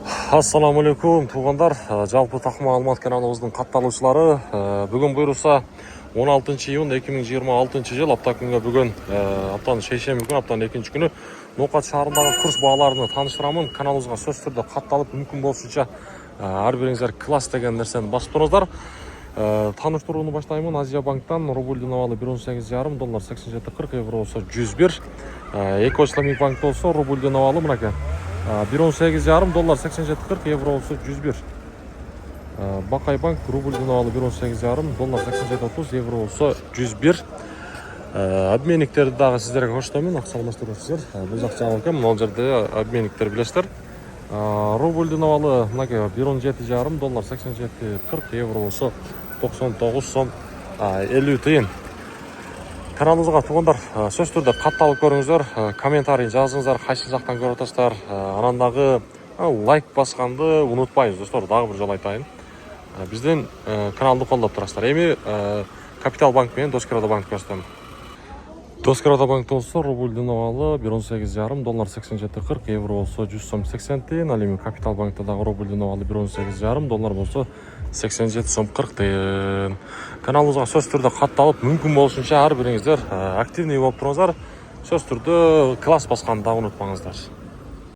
Ассаламу алейкум туғандар. Жалпы Тақма Алмат каналымыздың қатталушылары. Бүгін бұйырса 16 июнь 2026 жыл апта күнге бүгін аптаның шейшембі күні аптаның екінші күні Ноқат шаарындағы курс бағаларыны таныштырамын. Каналымызға сөз түрде қатталып мүмкін болушынша әрбіріңіздер класс деген нәрсені басып тұрыңыздар. Таныштыруыны баштаймын. Азия банктан рубльдің авалы 1.18,5 доллар 87.40 евро болса 101. Эко исламик банк болса рубльдің авалы мынаке 1.18,5 доллар 87.40 евро болса 101. Бақай банк рубльдің авалы 1.18,5 доллар 87.30 евро болса 101. Обменниктерді дағы сіздерге қоштаймын. Ақсалмастырыңыздар. Біз ақшалы екен, мынау жерде обменниктер білесіздер. Рубльдің авалы мынаке 1.17,5 доллар 87.40 евро болса 99 сом 50 тиын. Каналымызға туғандар сөз түрде қатталып көріңіздер, комментарий жазыңыздар, қайсы жақтан көріп отырсыздар. Анандағы лайк басқанды ұмытпайыңыз достар, дағы бір жол айтайын. Бізден каналды қолдап тұрасыздар. Эми Капитал банк мен Доскерада банк көстім. Доскерада банк болса рубльдің авалы 1.18,5 доллар 87.40 евро болса 100 сом 80 тиын. Ал эми Капитал банктадағы рубльдің авалы 1.18,5 доллар болса 87 сом 40 тиын. Каналымызға сөз түрде қатталып мүмкін болушынша әрбіріңіздер активный болып тұрыңыздар. Сөз түрде класс басқанды да ұмытпаңыздар.